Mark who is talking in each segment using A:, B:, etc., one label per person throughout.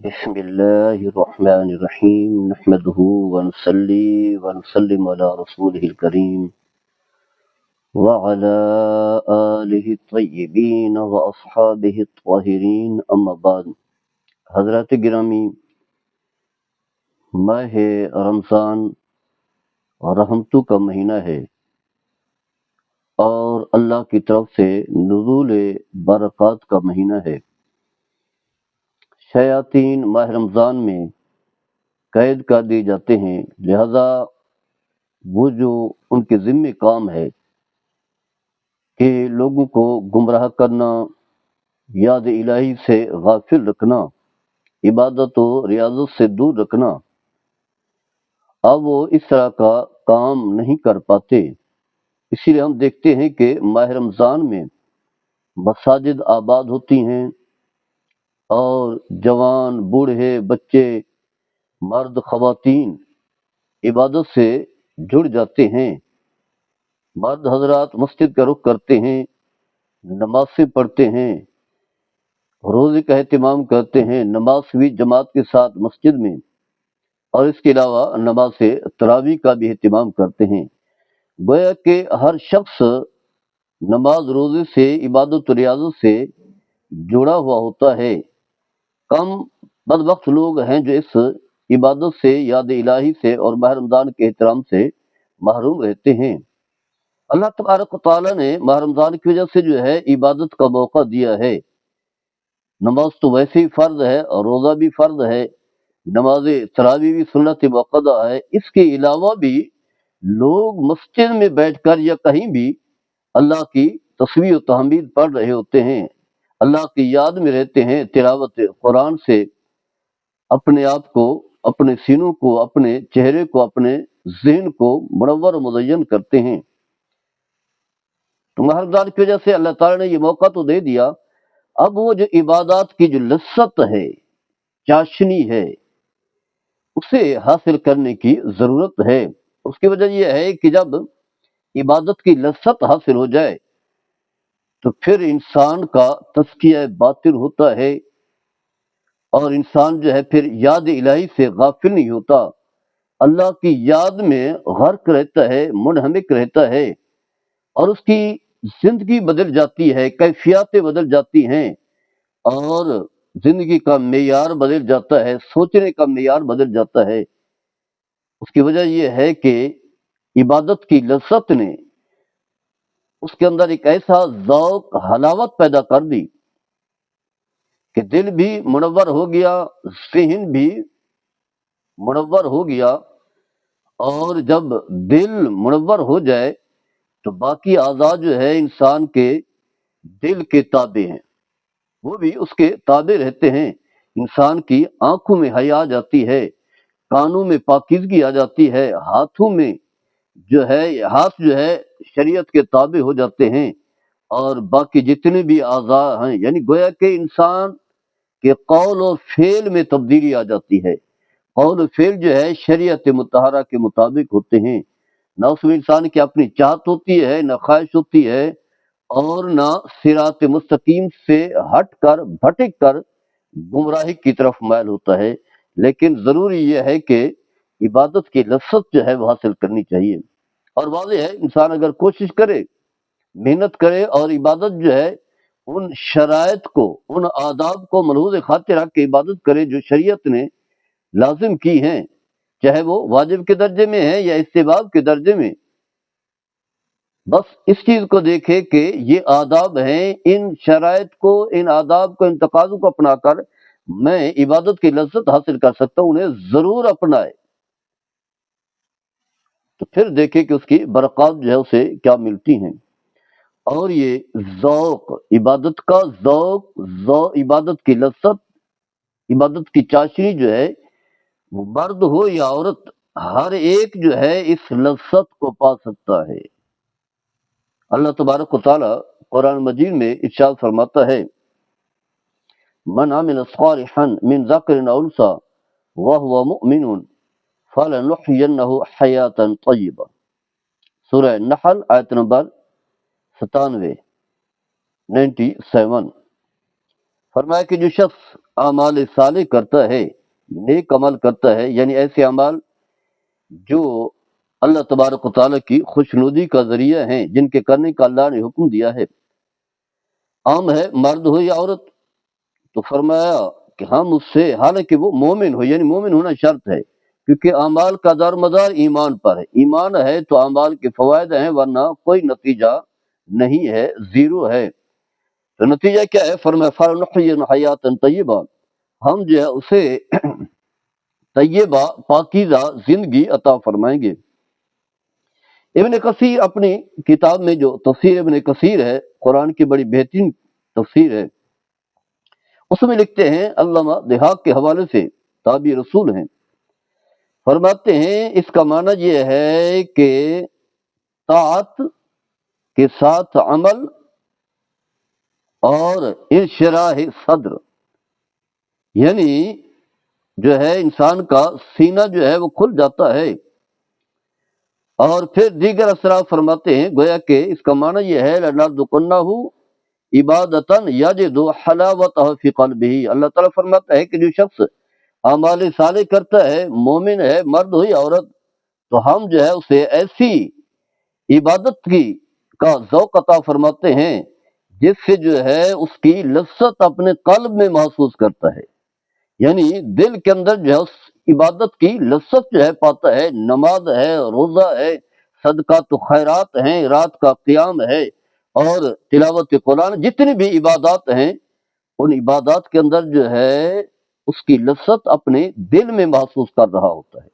A: بسم الله الرحمن الرحيم نحمده ونصلي ونسلم على رسوله الكريم وعلى آله الطيبين وأصحابه الطاهرين أما بعد. حضرات گرامی، ماہ رمضان رحمتوں کا مہینہ ہے اور اللہ کی طرف سے نزول برکات کا مہینہ ہے۔ شیاطین ماہ رمضان میں قید کر دیے جاتے ہیں، لہذا وہ جو ان کے ذمہ کام ہے کہ لوگوں کو گمراہ کرنا، یاد الہی سے غافل رکھنا، عبادت و ریاضت سے دور رکھنا، اب وہ اس طرح کا کام نہیں کر پاتے۔ اسی لیے ہم دیکھتے ہیں کہ ماہ رمضان میں مساجد آباد ہوتی ہیں اور جوان، بوڑھے، بچے، مرد، خواتین عبادت سے جڑ جاتے ہیں۔ مرد حضرات مسجد کا رخ کرتے ہیں، نمازیں پڑھتے ہیں، روزے کا اہتمام کرتے ہیں، نماز بھی جماعت کے ساتھ مسجد میں، اور اس کے علاوہ نماز تراویح کا بھی اہتمام کرتے ہیں۔ گویا کہ ہر شخص نماز روزے سے، عبادت و ریاضت سے جڑا ہوا ہوتا ہے۔ کم بدبخت لوگ ہیں جو اس عبادت سے، یاد الہی سے اور ماہ رمضان کے احترام سے محروم رہتے ہیں۔ اللہ تبارک و تعالیٰ نے ماہ رمضان کی وجہ سے جو ہے عبادت کا موقع دیا ہے۔ نماز تو ویسے ہی فرض ہے اور روزہ بھی فرض ہے، نماز تراویح بھی سنت موقعہ ہے۔ اس کے علاوہ بھی لوگ مسجد میں بیٹھ کر یا کہیں بھی اللہ کی تسبیح و تحمید پڑھ رہے ہوتے ہیں، اللہ کی یاد میں رہتے ہیں، تلاوت قرآن سے اپنے آپ کو، اپنے سینوں کو، اپنے چہرے کو، اپنے ذہن کو منور و مزین کرتے ہیں۔ تو ماہ رمضان کی وجہ سے اللہ تعالیٰ نے یہ موقع تو دے دیا، اب وہ جو عبادات کی جو لذت ہے، چاشنی ہے، اسے حاصل کرنے کی ضرورت ہے۔ اس کی وجہ یہ ہے کہ جب عبادت کی لذت حاصل ہو جائے تو پھر انسان کا تزکیہ باطن ہوتا ہے اور انسان جو ہے پھر یاد الہی سے غافل نہیں ہوتا، اللہ کی یاد میں غرق رہتا ہے، منہمک رہتا ہے، اور اس کی زندگی بدل جاتی ہے، کیفیاتیں بدل جاتی ہیں، اور زندگی کا معیار بدل جاتا ہے، سوچنے کا معیار بدل جاتا ہے۔ اس کی وجہ یہ ہے کہ عبادت کی لذت نے اس کے اندر ایک ایسا ذوق، حلاوت پیدا کر دی کہ دل بھی منور ہو گیا، ذہن بھی منور ہو گیا، اور جب دل منور ہو جائے تو باقی اعضاء جو ہے انسان کے دل کے تابع ہیں، وہ بھی اس کے تابع رہتے ہیں۔ انسان کی آنکھوں میں حیا آ جاتی ہے، کانوں میں پاکیزگی آ جاتی ہے، ہاتھوں میں جو ہے، ہاتھ جو ہے شریعت کے تابع ہو جاتے ہیں، اور باقی جتنے بھی اعضاء ہیں، یعنی گویا کہ انسان کے قول و فعل میں تبدیلی آ جاتی ہے۔ قول و فعل جو ہے شریعت مطہرہ کے مطابق ہوتے ہیں، نہ اس میں انسان کی اپنی چاہت ہوتی ہے، نہ خواہش ہوتی ہے، اور نہ صراط مستقیم سے ہٹ کر، بھٹک کر گمراہی کی طرف مائل ہوتا ہے۔ لیکن ضروری یہ ہے کہ عبادت کی لذت جو ہے وہ حاصل کرنی چاہیے، اور واضح ہے انسان اگر کوشش کرے، محنت کرے، اور عبادت جو ہے ان شرائط کو، ان آداب کو ملحوظ خاطر رکھ کے عبادت کرے جو شریعت نے لازم کی ہیں، چاہے وہ واجب کے درجے میں ہے یا استحباب کے درجے میں، بس اس چیز کو دیکھے کہ یہ آداب ہیں، ان شرائط کو، ان آداب کو، ان تقاضوں کو اپنا کر میں عبادت کی لذت حاصل کر سکتا ہوں، انہیں ضرور اپنائے، تو پھر دیکھے کہ اس کی برکات جو ہے اسے کیا ملتی ہیں۔ اور یہ ذوق، عبادت کا ذوق، عبادت کی لذت، عبادت کی چاشنی جو ہے، وہ مرد ہو یا عورت، ہر ایک جو ہے اس لذت کو پا سکتا ہے۔ اللہ تبارک و تعالیٰ قرآن مجید میں ارشاد فرماتا ہے، من عمل صالحا من ذکر او انثی وهو مؤمن فلنحینہ حیاۃ طیبہ، سورہ نحل آیت نمبر 97۔ فرمایا کہ جو شخص اعمال صالح کرتا ہے، نیک عمل کرتا ہے، یعنی ایسے اعمال جو اللہ تبارک و تعالیٰ کی خوشنودی کا ذریعہ ہیں، جن کے کرنے کا اللہ نے حکم دیا ہے، عام ہے مرد ہو یا عورت، تو فرمایا کہ ہم اس سے، حالانکہ وہ مومن ہو، یعنی مومن ہونا شرط ہے، کیونکہ اعمال کا دار مدار ایمان پر ہے، ایمان ہے تو اعمال کے فوائد ہیں، ورنہ کوئی نتیجہ نہیں ہے، زیرو ہے۔ تو نتیجہ کیا ہے؟ فرمایا فَلَنُحْيِيَنَّهُ حَيَاةً طَيِّبَةً، ہم جو ہے اسے طیبہ پاکیزہ زندگی عطا فرمائیں گے۔ ابن کثیر اپنی کتاب میں، جو تفسیر ابن کثیر ہے، قرآن کی بڑی بہترین تفسیر ہے، اس میں لکھتے ہیں، علامہ دہاق کے حوالے سے، تابعی رسول ہیں، فرماتے ہیں اس کا معنی یہ ہے کہ طاعت کے ساتھ عمل اور انشراح صدر، یعنی جو ہے انسان کا سینہ جو ہے وہ کھل جاتا ہے۔ اور پھر دیگر اثرات فرماتے ہیں، گویا کہ اس کا معنی یہ ہے لَنَرْزُقَنَّهُ عبادتاً یجد حلاوتہ فی قلبہ، اللہ تعالیٰ فرماتا ہے کہ جو شخص اعمال صالح کرتا ہے، مومن ہے، مرد ہو یا عورت، تو ہم جو ہے اسے ایسی عبادت کا ذوق عطا فرماتے ہیں جس سے جو ہے اس کی لذت اپنے قلب میں محسوس کرتا ہے، یعنی دل کے اندر جو ہے اس عبادت کی لذت جو ہے پاتا ہے، نماز ہے، روزہ ہے، صدقات و خیرات ہیں، رات کا قیام ہے، اور تلاوت قرآن، جتنی بھی عبادات ہیں، ان عبادات کے اندر جو ہے اس کی لذت اپنے دل میں محسوس کر رہا ہوتا ہے۔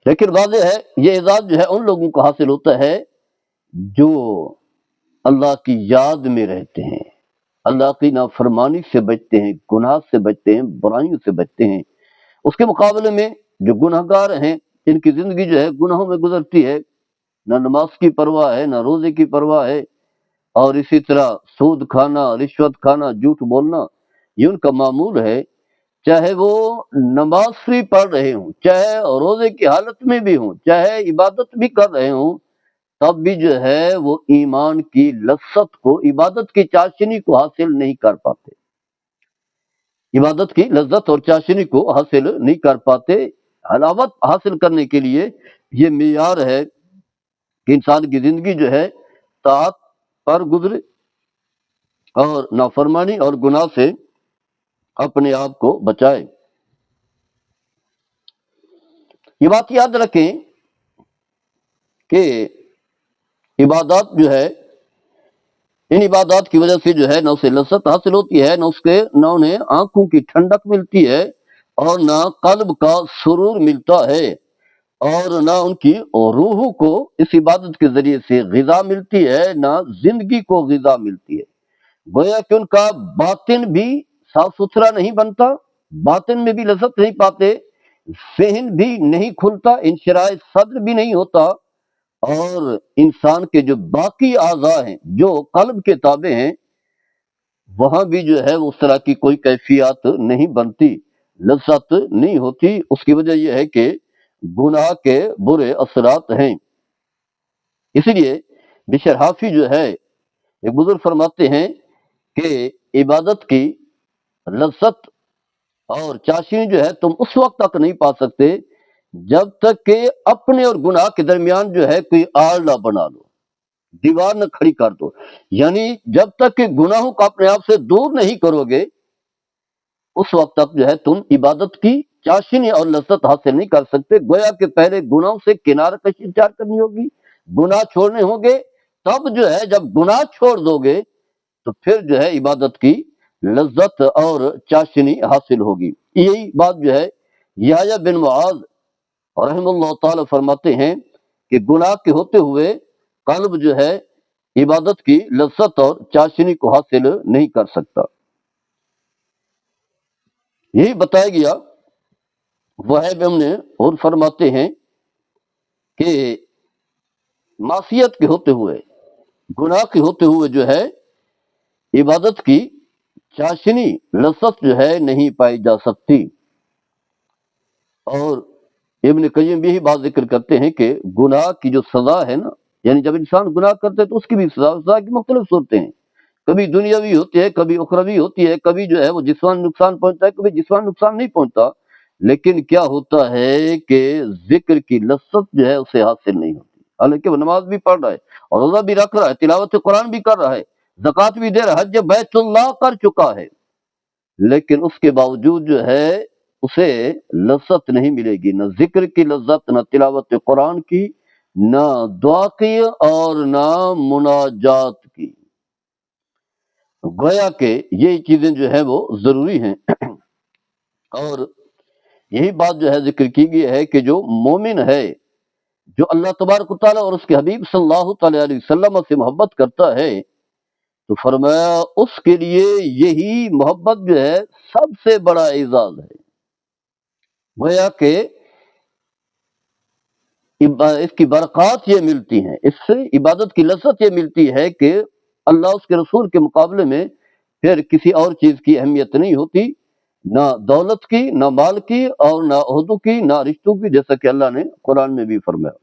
A: لیکن واضح ہے یہ اعزاز جو ہے ان لوگوں کو حاصل ہوتا ہے جو اللہ کی یاد میں رہتے ہیں، اللہ کی نافرمانی سے بچتے ہیں، گناہ سے بچتے ہیں، برائیوں سے بچتے ہیں۔ اس کے مقابلے میں جو گناہ گار ہیں، ان کی زندگی جو ہے گناہوں میں گزرتی ہے، نہ نماز کی پرواہ ہے، نہ روزے کی پرواہ ہے، اور اسی طرح سود کھانا، رشوت کھانا، جھوٹ بولنا، یہ ان کا معمول ہے، چاہے وہ نماز بھی پڑھ رہے ہوں، چاہے روزے کی حالت میں بھی ہوں، چاہے عبادت بھی کر رہے ہوں، تب بھی جو ہے وہ ایمان کی لذت کو، عبادت کی چاشنی کو حاصل نہیں کر پاتے، عبادت کی لذت اور چاشنی کو حاصل نہیں کر پاتے۔ حلاوت حاصل کرنے کے لیے یہ معیار ہے کہ انسان کی زندگی جو ہے طاعت پر گزرے اور نافرمانی اور گناہ سے اپنے آپ کو بچائے۔ یہ بات یاد رکھیں کہ عبادات جو ہے، ان عبادات کی وجہ سے جو ہے نہ اسے لذت حاصل ہوتی ہے، نہ انہیں آنکھوں کی ٹھنڈک ملتی ہے، اور نہ قلب کا سرور ملتا ہے، اور نہ ان کی روحوں کو اس عبادت کے ذریعے سے غذا ملتی ہے، نہ زندگی کو غذا ملتی ہے۔ گویا کہ ان کا باطن بھی صاف ستھرا نہیں بنتا، باطن میں بھی لذت نہیں پاتے، ذہن بھی نہیں کھلتا، انشراح صدر بھی نہیں ہوتا، اور انسان کے جو باقی اعضاء ہیں جو قلب کے تابع ہیں، وہاں بھی جو ہے اس طرح کی کوئی کیفیات نہیں بنتی، لذت نہیں ہوتی۔ اس کی وجہ یہ ہے کہ گناہ کے برے اثرات ہیں۔ اسی لیے بشر حافی جو ہے، ایک بزرگ فرماتے ہیں کہ عبادت کی لذت اور چاشنی جو ہے تم اس وقت تک نہیں پا سکتے جب تک کہ اپنے اور گناہ کے درمیان جو ہے کوئی آڑ نہ بنا لو، دیوار نہ کھڑی کر دو، یعنی جب تک کہ گناہوں کو اپنے آپ سے دور نہیں کرو گے، اس وقت تک جو ہے تم عبادت کی چاشنی اور لذت حاصل نہیں کر سکتے۔ گویا کہ پہلے گناہوں سے کنارہ کشی اختیار کرنی ہوگی، گناہ چھوڑنے ہوں گے، تب جو ہے جب گناہ چھوڑ دو گے تو پھر جو ہے عبادت کی لذت اور چاشنی حاصل ہوگی۔ یہی بات جو ہے یحییٰ بن معاذ رحم اللہ تعالی فرماتے ہیں کہ گناہ کے ہوتے ہوئے قلب جو ہے عبادت کی لذت اور چاشنی کو حاصل نہیں کر سکتا۔ یہی بتایا گیا۔ وہیب نے اور فرماتے ہیں کہ معصیت کے ہوتے ہوئے، گناہ کے ہوتے ہوئے جو ہے عبادت کی چاشنی لذت جو ہے نہیں پائی جا سکتی۔ اور ابن قیم بھی یہی بات ذکر کرتے ہیں کہ گناہ کی جو سزا ہے نا، یعنی جب انسان گناہ کرتے تو اس کی بھی سزا کی مختلف صورتیں ہیں، کبھی دنیاوی ہوتی ہے، کبھی اخروی ہوتی ہے، کبھی جو ہے وہ جسمانی نقصان پہنچتا ہے، کبھی جسمانی نقصان نہیں پہنچتا، لیکن کیا ہوتا ہے کہ ذکر کی لذت جو ہے اسے حاصل نہیں ہوتی، حالانکہ وہ نماز بھی پڑھ رہا ہے اور روزہ بھی رکھ رہا ہے، تلاوت قرآن بھی کر رہا ہے، زکوٰۃ بھی دے رہا ہے، حج بیت اللہ کر چکا ہے، لیکن اس کے باوجود جو ہے اسے لذت نہیں ملے گی، نہ ذکر کی لذت، نہ تلاوت قرآن کی، نہ دعا کی، اور نہ مناجات کی۔ گویا کہ یہ چیزیں جو ہے وہ ضروری ہیں، اور یہی بات جو ہے ذکر کی گئی ہے کہ جو مومن ہے، جو اللہ تبارک و تعالیٰ اور اس کے حبیب صلی اللہ تعالی علیہ وسلم سے محبت کرتا ہے، تو فرمایا اس کے لیے یہی محبت جو ہے سب سے بڑا اعزاز ہے۔ گویا کہ اس کی برکات یہ ملتی ہیں، اس سے عبادت کی لذت یہ ملتی ہے کہ اللہ اس کے رسول کے مقابلے میں پھر کسی اور چیز کی اہمیت نہیں ہوتی، نہ دولت کی، نہ مال کی، اور نہ عہدوں کی، نہ رشتوں کی، جیسا کہ اللہ نے قرآن میں بھی فرمایا۔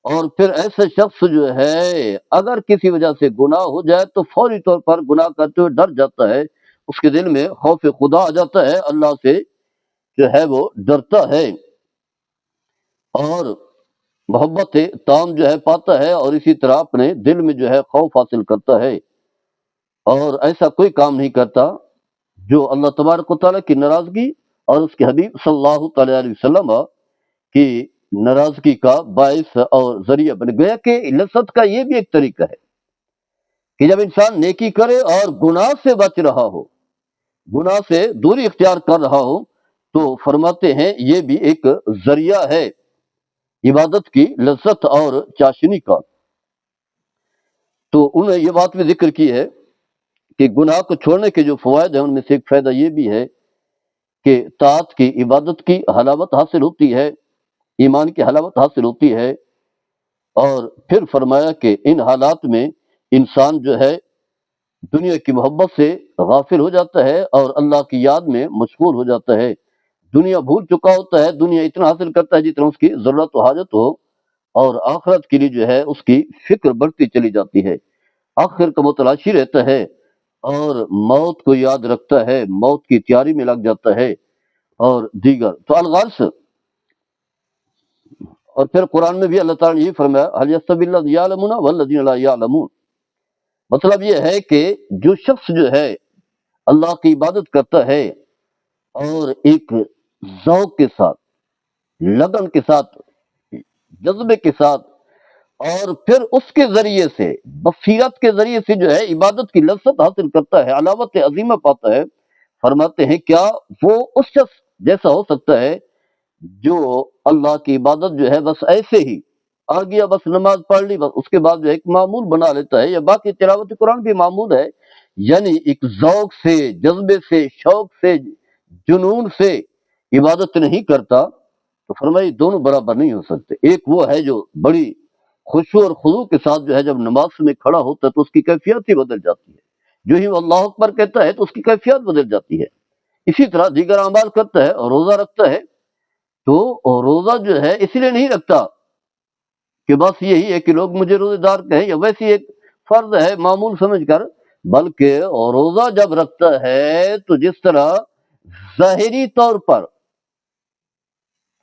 A: اور پھر ایسے شخص جو ہے اگر کسی وجہ سے گناہ ہو جائے تو فوری طور پر گناہ کرتے ہوئے ڈر جاتا ہے، اس کے دل میں خوف خدا آ جاتا ہے، اللہ سے جو ہے وہ ڈرتا ہے، اور محبت تام جو ہے پاتا ہے، اور اسی طرح اپنے دل میں جو ہے خوف حاصل کرتا ہے، اور ایسا کوئی کام نہیں کرتا جو اللہ تبارک و تعالیٰ کی ناراضگی اور اس کے حبیب صلی اللہ تعالی علیہ وسلم کی ناراضگی کا باعث اور ذریعہ بن گیا۔ کہ لذت کا یہ بھی ایک طریقہ ہے کہ جب انسان نیکی کرے اور گناہ سے بچ رہا ہو، گناہ سے دوری اختیار کر رہا ہو، تو فرماتے ہیں یہ بھی ایک ذریعہ ہے عبادت کی لذت اور چاشنی کا۔ تو انہوں نے یہ بات بھی ذکر کی ہے کہ گناہ کو چھوڑنے کے جو فوائد ہیں ان میں سے ایک فائدہ یہ بھی ہے کہ طاعت کی، عبادت کی حلاوت حاصل ہوتی ہے، ایمان کی حلاوت حاصل ہوتی ہے، اور پھر فرمایا کہ ان حالات میں انسان جو ہے دنیا کی محبت سے غافل ہو جاتا ہے اور اللہ کی یاد میں مشغول ہو جاتا ہے، دنیا بھول چکا ہوتا ہے، دنیا اتنا حاصل کرتا ہے جتنا اس کی ضرورت و حاجت ہو، اور آخرت کے لیے جو ہے اس کی فکر بڑھتی چلی جاتی ہے، آخر کا متلاشی رہتا ہے، اور موت کو یاد رکھتا ہے، موت کی تیاری میں لگ جاتا ہے اور دیگر۔ تو الغرض، اور پھر قرآن میں بھی اللہ تعالیٰ نے یہ فرمایا هل يستوي الذين يعلمون والذين لا يعلمون، مطلب یہ ہے کہ جو شخص جو ہے اللہ کی عبادت کرتا ہے اور ایک ذوق کے ساتھ، لگن کے ساتھ، جذبے کے ساتھ، اور پھر اس کے ذریعے سے، بصیرت کے ذریعے سے جو ہے عبادت کی لذت حاصل کرتا ہے، علاوت عظیمہ پاتا ہے، فرماتے ہیں کیا وہ اس شخص جیسا ہو سکتا ہے جو اللہ کی عبادت جو ہے بس ایسے ہی آ گیا، بس نماز پڑھ لی، بس اس کے بعد جو ہے ایک معمول بنا لیتا ہے، یا باقی تلاوت قرآن بھی معمول ہے، یعنی ایک ذوق سے، جذبے سے، شوق سے، جنون سے عبادت نہیں کرتا، تو فرمائی دونوں برابر نہیں ہو سکتے۔ ایک وہ ہے جو بڑی خشوع اور خضوع کے ساتھ جو ہے جب نماز میں کھڑا ہوتا ہے تو اس کی کیفیت ہی بدل جاتی ہے، جو ہی وہ اللہ اکبر کہتا ہے تو اس کی کیفیت بدل جاتی ہے۔ اسی طرح دیگر اعمال کرتا ہے اور روزہ رکھتا ہے تو روزہ جو ہے اس لیے نہیں رکھتا کہ بس یہی ہے کہ لوگ مجھے روزے دار کہیں، یا ویسی ایک فرض ہے معمول سمجھ کر، بلکہ روزہ جب رکھتا ہے تو جس طرح ظاہری طور پر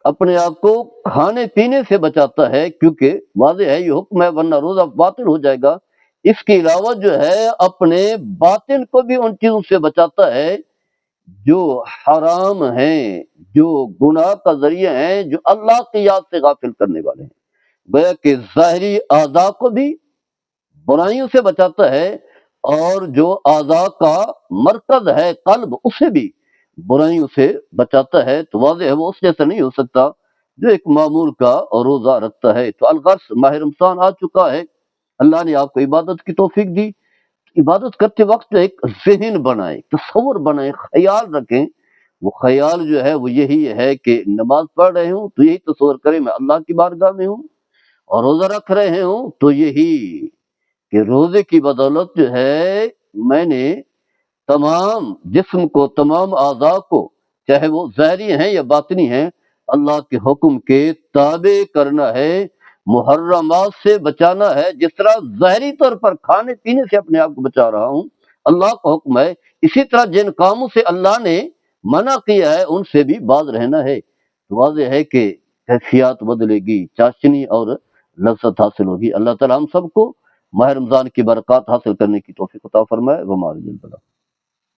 A: اپنے آپ کو کھانے پینے سے بچاتا ہے، کیونکہ واضح ہے یہ حکم ہے ورنہ روزہ باطل ہو جائے گا، اس کے علاوہ جو ہے اپنے باطن کو بھی ان چیزوں سے بچاتا ہے جو حرام ہیں، جو گناہ کا ذریعہ ہیں، جو اللہ کی یاد سے غافل کرنے والے ہیں۔ گویا کہ ظاہری اعضاء کو بھی برائیوں سے بچاتا ہے، اور جو اعضاء کا مرکز ہے قلب اسے بھی برائیوں سے بچاتا ہے، تو واضح ہے وہ اس جیسا نہیں ہو سکتا جو ایک معمول کا روزہ رکھتا ہے۔ تو الغرض ماہ رمضان آ چکا ہے، اللہ نے آپ کو عبادت کی توفیق دی، عبادت کرتے وقت ایک ذہن بنائیں، تصور بنائیں، خیال رکھیں، وہ خیال جو ہے وہ یہی ہے کہ نماز پڑھ رہے ہوں تو یہی تصور کریں میں اللہ کی بارگاہ میں ہوں، اور روزہ رکھ رہے ہوں تو یہی کہ روزے کی بدولت جو ہے میں نے تمام جسم کو، تمام اعضاء کو، چاہے وہ ظاہری ہیں یا باطنی ہیں، اللہ کے حکم کے تابع کرنا ہے، محرمات سے بچانا ہے، جس طرح ظاہری طور پر کھانے پینے سے اپنے آپ کو بچا رہا ہوں، اللہ کا حکم ہے اسی طرح جن کاموں سے اللہ نے منع کیا ہے ان سے بھی باز رہنا ہے۔ واضح ہے کہ کیفیات بدلے گی، چاشنی اور لذت حاصل ہوگی۔ اللہ تعالی ہم سب کو ماہ رمضان کی برکات حاصل کرنے کی توفیق عطا فرمائے۔ وما علینا البلاغ۔